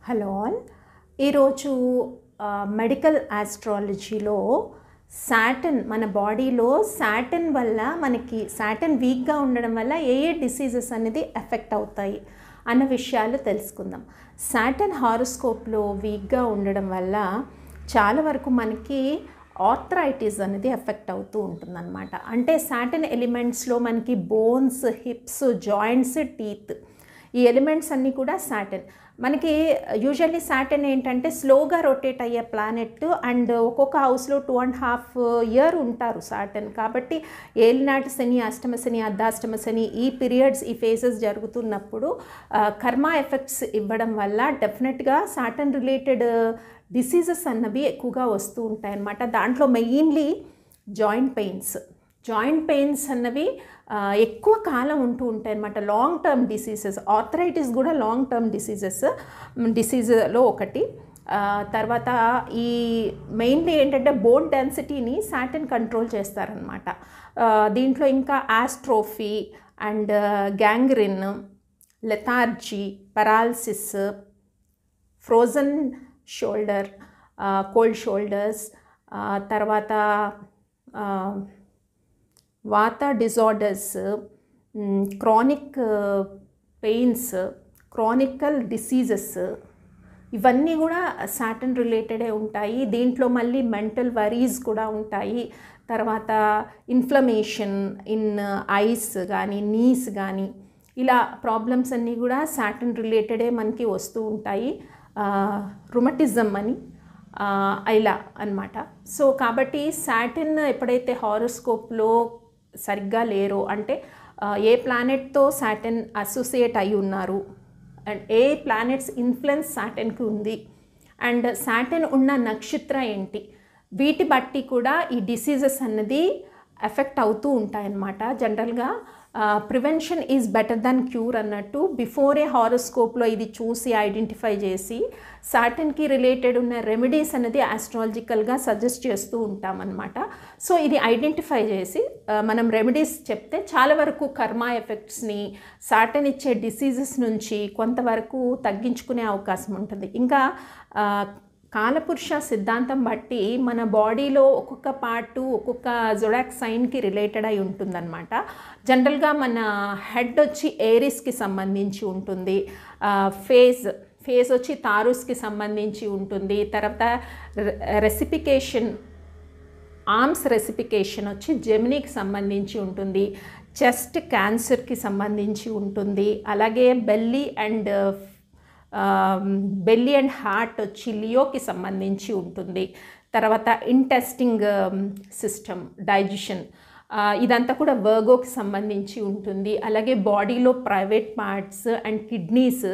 Hello all. ఈరోజు medical ఆస్ట్రాలజీలో Saturn మన బాడీలో సాటర్న్ వల్ల మనకి సాటర్న్ వీక్గా ఉండడం వల్ల ఏ డిసీజెస్ అనేది ఎఫెక్ట్ అవుతాయి అన్న విషయాలు తెలుసుకుందాం. సాటర్న్ హారోస్కోప్లో వీక్గా ఉండడం వల్ల చాలా వరకు మనకి ఆర్థరైటిస్ అనేది ఎఫెక్ట్ అవుతూ ఉంటుందన్నమాట. అంటే సాటర్న్ ఎలిమెంట్స్లో మనకి బోన్స్, హిప్స్, జాయింట్స్, టీత్ ఈ ఎలిమెంట్స్ అన్నీ కూడా సాటర్న్. మనకి యూజువల్లీ సాటర్న్ ఏంటంటే స్లోగా రొటేట్ అయ్యే ప్లానెట్ అండ్ ఒక్కొక్క హౌస్లో 2.5 ఇయర్ ఉంటారు సాటర్న్. కాబట్టి ఏలినాటి శని, అష్టమ శని, అర్ధాష్టమ శని ఈ పీరియడ్స్ ఈ ఫేజెస్ జరుగుతున్నప్పుడు కర్మ ఎఫెక్ట్స్ ఇవ్వడం వల్ల డెఫినెట్గా సాటర్న్ రిలేటెడ్ డిసీజెస్ అన్నవి ఎక్కువగా వస్తూ ఉంటాయన్నమాట. దాంట్లో మెయిన్లీ జాయింట్ పెయిన్స్ అన్నవి ఎక్కువ కాలం ఉంటూ ఉంటాయి అన్నమాట. లాంగ్ టర్మ్ డిసీజెస్, ఆర్థరైటిస్ కూడా లాంగ్ టర్మ్ డిసీజ్లో ఒకటి. తర్వాత ఈ మెయిన్లీ ఏంటంటే బోన్ డెన్సిటీని సాటర్న్ కంట్రోల్ చేస్తారనమాట. దీంట్లో ఇంకా atrophy and gangrene, lethargy, paralysis, frozen shoulder, cold shoulders, తర్వాత వాత disorders, chronic pains, chronical diseases ఇవన్నీ కూడా సాటర్న్ రిలేటెడే ఉంటాయి. దీంట్లో మళ్ళీ మెంటల్ వరీస్ కూడా ఉంటాయి. తర్వాత ఇన్ఫ్లమేషన్ ఇన్ ఐస్ కానీ, నీస్ కానీ ఇలా ప్రాబ్లమ్స్ అన్నీ కూడా సాటర్న్ రిలేటెడే మనకి వస్తూ ఉంటాయి. రుమటిజం అని ఇలా అన్నమాట. సో కాబట్టి సాటర్న్ ఎప్పుడైతే హారోస్కోప్లో సరిగ్గా లేరో, అంటే ఏ ప్లానెట్తో సాటర్న్ అసోసియేట్ అయి ఉన్నారు అండ్ ఏ ప్లానెట్స్ ఇన్ఫ్లుయెన్స్ సాటర్న్కి ఉంది అండ్ సాటర్న్ ఉన్న నక్షత్ర ఏంటి, వీటి బట్టి కూడా ఈ డిసీజెస్ అన్నది ఎఫెక్ట్ అవుతూ ఉంటాయన్నమాట. జనరల్గా prevention is better than cure అన్నట్టు బిఫోరే హారోస్కోప్లో ఇది చూసి ఐడెంటిఫై చేసి సాటర్న్కి రిలేటెడ్ ఉన్న రెమెడీస్ అనేది ఆస్ట్రాలజికల్గా సజెస్ట్ చేస్తూ ఉంటామన్నమాట. సో ఇది ఐడెంటిఫై చేసి మనం రెమెడీస్ చెప్తే చాలా వరకు కర్మ ఎఫెక్ట్స్ని, సాటర్న్ ఇచ్చే డిసీజెస్ నుంచి కొంతవరకు తగ్గించుకునే అవకాశం ఉంటుంది. ఇంకా కాలపురుష సిద్ధాంతం బట్టి మన బాడీలో ఒక్కొక్క పార్టు ఒక్కొక్క జొడాక్ సైన్కి రిలేటెడ్ అయి ఉంటుందన్నమాట. జనరల్గా మన హెడ్ వచ్చి ఏరిస్కి సంబంధించి ఉంటుంది, ఫేస్ వచ్చి తారుస్కి సంబంధించి ఉంటుంది. తర్వాత ఆర్మ్స్ రెసిపికేషన్ వచ్చి జెమినీకి సంబంధించి ఉంటుంది. చెస్ట్ క్యాన్సర్కి సంబంధించి ఉంటుంది. అలాగే బెల్లీ అండ్ హార్ట్ వచ్చి లియోకి సంబంధించి ఉంటుంది. తర్వాత ఇంటెస్టింగ్ సిస్టమ్, డైజెషన్ ఇదంతా కూడా వర్గోకి సంబంధించి ఉంటుంది. అలాగే బాడీలో ప్రైవేట్ పార్ట్స్ అండ్ కిడ్నీస్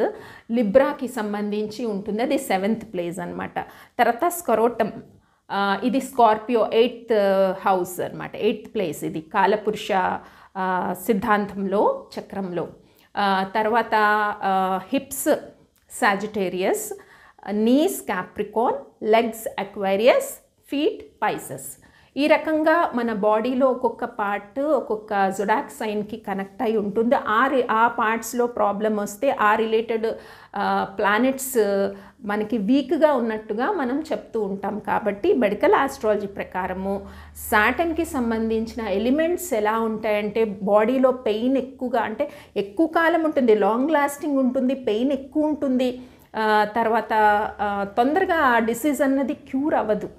లిబ్రాకి సంబంధించి ఉంటుంది. అది 7th ప్లేస్ అనమాట. తర్వాత స్కరోటమ్, ఇది స్కార్పియో 8th హౌస్ అనమాట, 8th ప్లేస్ ఇది కాలపురుష సిద్ధాంతంలో చక్రంలో. తర్వాత hips Sagittarius, knees Capricorn, legs Aquarius, feet Pisces. ఈ రకంగా మన బాడీలో ఒక్కొక్క పార్ట్ ఒక్కొక్క జొడాక్ సైన్కి కనెక్ట్ అయి ఉంటుంది. ఆ పార్ట్స్లో ప్రాబ్లం వస్తే ఆ రిలేటెడ్ ప్లానెట్స్ మనకి వీక్గా ఉన్నట్టుగా మనం చెప్తూ ఉంటాం. కాబట్టి మెడికల్ ఆస్ట్రాలజీ ప్రకారము సాటర్న్కి సంబంధించిన ఎలిమెంట్స్ ఎలా ఉంటాయంటే బాడీలో పెయిన్ ఎక్కువగా, అంటే ఎక్కువ కాలం ఉంటుంది, లాంగ్ లాస్టింగ్ ఉంటుంది, పెయిన్ ఎక్కువ ఉంటుంది. తర్వాత తొందరగా డిసీజ్ అన్నది క్యూర్ అవ్వదు.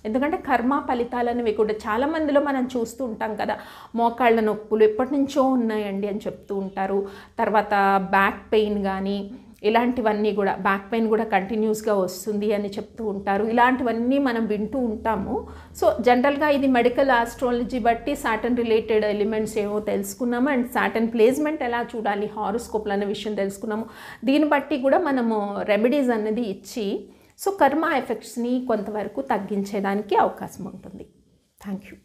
ఎందుకంటే కర్మ ఫలితాలనేవి కూడా చాలామందిలో మనం చూస్తూ ఉంటాం కదా, మోకాళ్ళ నొప్పులు ఎప్పటి నుంచో ఉన్నాయండి అని చెప్తూ ఉంటారు. తర్వాత బ్యాక్ పెయిన్ కానీ ఇలాంటివన్నీ కూడా, బ్యాక్ పెయిన్ కూడా కంటిన్యూస్గా వస్తుంది అని చెప్తూ ఉంటారు. ఇలాంటివన్నీ మనం వింటూ ఉంటాము. సో జనరల్గా ఇది మెడికల్ ఆస్ట్రాలజీ బట్టి సాటర్న్ రిలేటెడ్ ఎలిమెంట్స్ ఏమో తెలుసుకున్నాము అండ్ సాటర్న్ ప్లేస్మెంట్ ఎలా చూడాలి హారోస్కోప్లు అనే విషయం తెలుసుకున్నాము. దీన్ని బట్టి కూడా మనము రెమెడీస్ అనేది ఇచ్చి సో కర్మ ఎఫెక్ట్స్ని కొంతవరకు తగ్గించేదానికి అవకాశం ఉంటుంది. Thank you.